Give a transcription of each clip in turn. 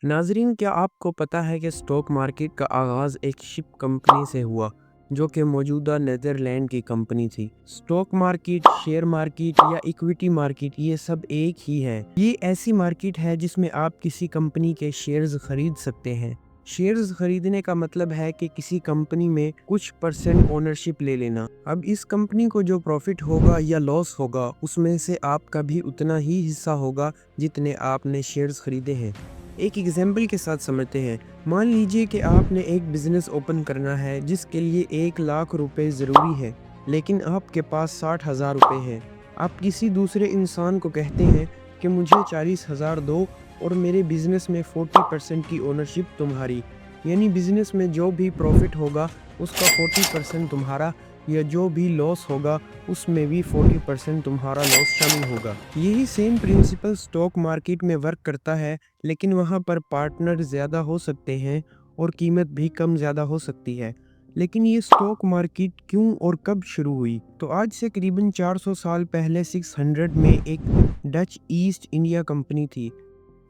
नाजरीन, क्या आपको पता है कि स्टॉक मार्केट का आगाज़ एक शिप कंपनी से हुआ जो कि मौजूदा नीदरलैंड की कंपनी थी। स्टॉक मार्केट, शेयर मार्केट या इक्विटी मार्केट, ये सब एक ही है। ये ऐसी मार्केट है जिसमें आप किसी कंपनी के शेयर्स खरीद सकते हैं। शेयर्स खरीदने का मतलब है कि किसी कंपनी में कुछ परसेंट ओनरशिप ले लेना। अब इस कंपनी को जो प्रॉफिट होगा या लॉस होगा, उसमें से आपका भी उतना ही हिस्सा होगा जितने आपने शेयर्स खरीदे हैं। एक एग्जाम्पल के साथ समझते हैं। मान लीजिए कि आपने एक बिज़नेस ओपन करना है जिसके लिए 1 लाख रुपए ज़रूरी है, लेकिन आपके पास 60,000 रुपये हैं। आप किसी दूसरे इंसान को कहते हैं कि मुझे 40,000 दो और मेरे बिज़नेस में 40% की ओनरशिप तुम्हारी। यानी बिज़नेस में जो भी प्रॉफिट होगा उसका 40% तुम्हारा, या जो भी लॉस होगा उसमें भी 40% तुम्हारा लॉस शामिल होगा। यही सेम प्रिंसिपल स्टॉक मार्केट में वर्क करता है, लेकिन वहाँ पर पार्टनर ज़्यादा हो सकते हैं और कीमत भी कम ज़्यादा हो सकती है। लेकिन ये स्टॉक मार्केट क्यों और कब शुरू हुई? तो आज से करीबन 400 साल पहले 600 में एक डच ईस्ट इंडिया कंपनी थी।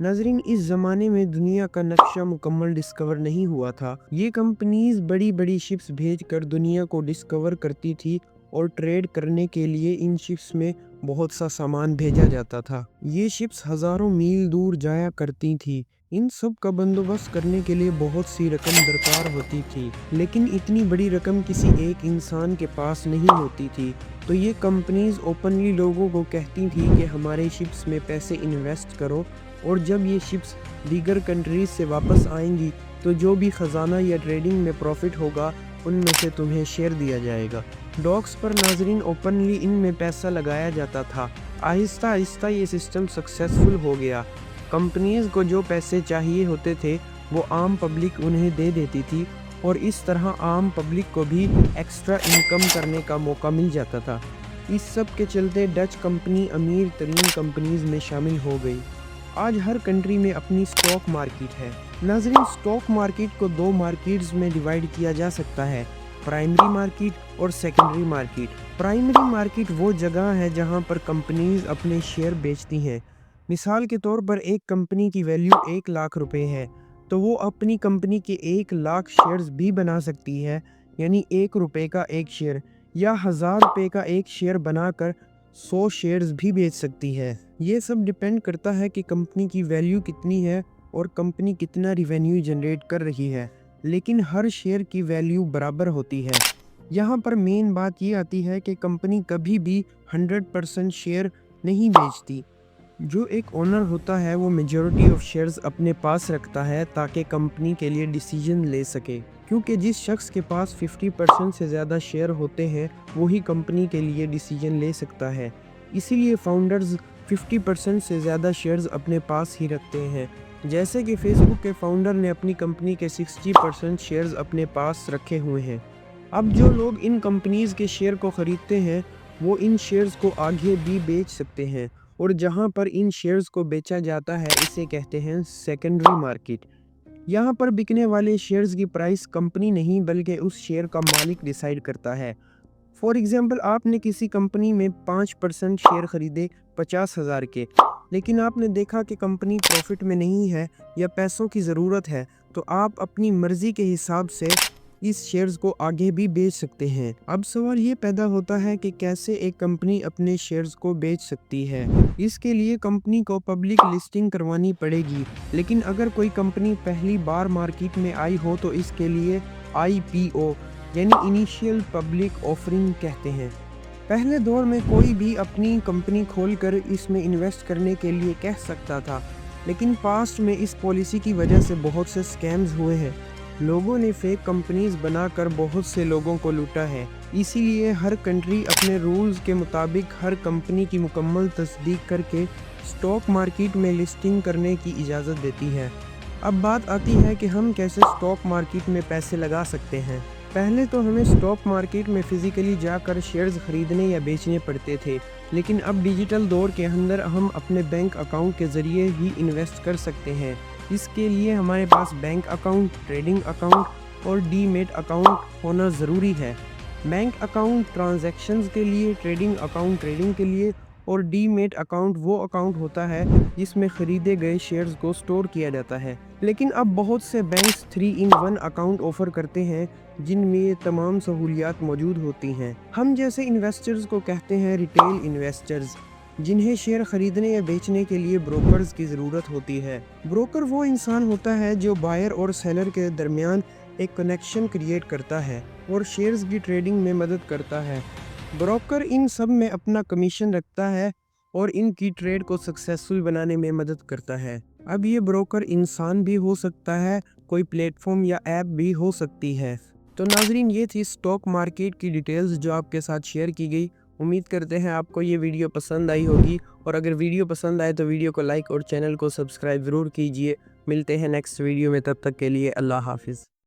नाजरीन, इस ज़माने में दुनिया का नक्शा मुकम्मल डिस्कवर नहीं हुआ था। ये कंपनीज बड़ी बड़ी शिप्स भेजकर दुनिया को डिस्कवर करती थी और ट्रेड करने के लिए इन शिप्स में बहुत सा सामान भेजा जाता था। ये शिप्स हज़ारों मील दूर जाया करती थी। इन सब का बंदोबस्त करने के लिए बहुत सी रकम दरकार होती थी, लेकिन इतनी बड़ी रकम किसी एक इंसान के पास नहीं होती थी। तो ये कंपनीज ओपनली लोगों को कहती थी कि हमारे शिप्स में पैसे इन्वेस्ट करो, और जब ये शिप्स दीगर कंट्रीज से वापस आएंगी तो जो भी ख़जाना या ट्रेडिंग में प्रॉफिट होगा उनमें से तुम्हें शेयर दिया जाएगा। डॉक्स पर नाजरीन ओपनली इनमें पैसा लगाया जाता था। आहिस्ता आहिस्ता ये सिस्टम सक्सेसफुल हो गया। कंपनीज को जो पैसे चाहिए होते थे वो आम पब्लिक उन्हें दे देती थी, और इस तरह आम पब्लिक को भी एक्स्ट्रा इनकम करने का मौका मिल जाता था। इस सब के चलते डच कंपनी अमीर तरीन कंपनीज में शामिल हो गई। आज हर कंट्री में अपनी स्टॉक मार्केट है। नाज़रीन, स्टॉक मार्केट को दो मार्केट्स में डिवाइड किया जा सकता है, प्राइमरी मार्केट और सेकेंडरी मार्केट। प्राइमरी मार्केट वो जगह है जहां पर कंपनीज अपने शेयर बेचती हैं। मिसाल के तौर पर एक कंपनी की वैल्यू 1 लाख रुपए है, तो वो अपनी कंपनी के 1 लाख शेयर्स भी बना सकती है। यानी 1 रुपए का एक शेयर, या 1000 रुपए का एक शेयर बनाकर 100 शेयर्स भी बेच सकती है। ये सब डिपेंड करता है कि कंपनी की वैल्यू कितनी है और कंपनी कितना रिवेन्यू जनरेट कर रही है, लेकिन हर शेयर की वैल्यू बराबर होती है। यहाँ पर मेन बात ये आती है कि कंपनी कभी भी 100% शेयर नहीं बेचती। जो एक ओनर होता है वो मेजॉरिटी ऑफ शेयर्स अपने पास रखता है ताकि कंपनी के लिए डिसीजन ले सके, क्योंकि जिस शख्स के पास 50% से ज़्यादा शेयर होते हैं वही कंपनी के लिए डिसीजन ले सकता है। इसीलिए फाउंडर्स 50% से ज़्यादा शेयर्स अपने पास ही रखते हैं। जैसे कि फेसबुक के फाउंडर ने अपनी कंपनी के 60% शेयर्स अपने पास रखे हुए हैं। अब जो लोग इन कंपनीज के शेयर को ख़रीदते हैं वो इन शेयर्स को आगे भी बेच सकते हैं, और जहां पर इन शेयर्स को बेचा जाता है इसे कहते हैं सेकेंडरी मार्केट। यहाँ पर बिकने वाले शेयर्स की प्राइस कंपनी नहीं बल्कि उस शेयर का मालिक डिसाइड करता है। फॉर एग्जांपल, आपने किसी कंपनी में 5% शेयर खरीदे 50,000 के, लेकिन आपने देखा कि कंपनी प्रॉफिट में नहीं है या पैसों की ज़रूरत है, तो आप अपनी मर्ज़ी के हिसाब से इस शेयर्स को आगे भी बेच सकते हैं। अब सवाल ये पैदा होता है कि कैसे एक कंपनी अपने शेयर्स को बेच सकती है। इसके लिए कंपनी को पब्लिक लिस्टिंग करवानी पड़ेगी, लेकिन अगर कोई कंपनी पहली बार मार्केट में आई हो तो इसके लिए IPO यानी इनिशियल पब्लिक ऑफरिंग कहते हैं। पहले दौर में कोई भी अपनी कंपनी खोलकर इसमें इन्वेस्ट करने के लिए कह सकता था, लेकिन पास्ट में इस पॉलिसी की वजह से बहुत से स्कैम्स हुए हैं। लोगों ने फेक कंपनीज बनाकर बहुत से लोगों को लूटा है। इसीलिए हर कंट्री अपने रूल्स के मुताबिक हर कंपनी की मुकम्मल तस्दीक करके स्टॉक मार्केट में लिस्टिंग करने की इजाज़त देती है। अब बात आती है कि हम कैसे स्टॉक मार्केट में पैसे लगा सकते हैं। पहले तो हमें स्टॉक मार्केट में फ़िज़िकली जाकर शेयर्स ख़रीदने या बेचने पड़ते थे, लेकिन अब डिजिटल दौर के अंदर हम अपने बैंक अकाउंट के ज़रिए ही इन्वेस्ट कर सकते हैं। इसके लिए हमारे पास बैंक अकाउंट, ट्रेडिंग अकाउंट और डीमेट अकाउंट होना ज़रूरी है। बैंक अकाउंट ट्रांजैक्शंस के लिए, ट्रेडिंग अकाउंट ट्रेडिंग के लिए, اور डीमैट अकाउंट वो अकाउंट होता है जिसमें खरीदे गए शेयर्स को स्टोर किया जाता है। लेकिन अब बहुत से बैंक्स 3-in-1 अकाउंट ऑफर करते हैं जिनमें ये तमाम सहूलियात मौजूद होती हैं। हम जैसे इन्वेस्टर्स को कहते हैं रिटेल इन्वेस्टर्स, जिन्हें शेयर खरीदने या बेचने के लिए ब्रोकर्स की ज़रूरत होती है। ब्रोकर वो इंसान होता है जो बायर और सेलर के दरमियान एक कनेक्शन क्रिएट करता है और शेयर्स की ट्रेडिंग में मदद करता है। ब्रोकर इन सब में अपना कमीशन रखता है और इनकी ट्रेड को सक्सेसफुल बनाने में मदद करता है। अब ये ब्रोकर इंसान भी हो सकता है, कोई प्लेटफॉर्म या ऐप भी हो सकती है। तो नाजरीन, ये थी स्टॉक मार्केट की डिटेल्स जो आपके साथ शेयर की गई। उम्मीद करते हैं आपको ये वीडियो पसंद आई होगी, और अगर वीडियो पसंद आए तो वीडियो को लाइक और चैनल को सब्सक्राइब ज़रूर कीजिए। मिलते हैं नेक्स्ट वीडियो में, तब तक के लिए अल्लाह हाफिज़।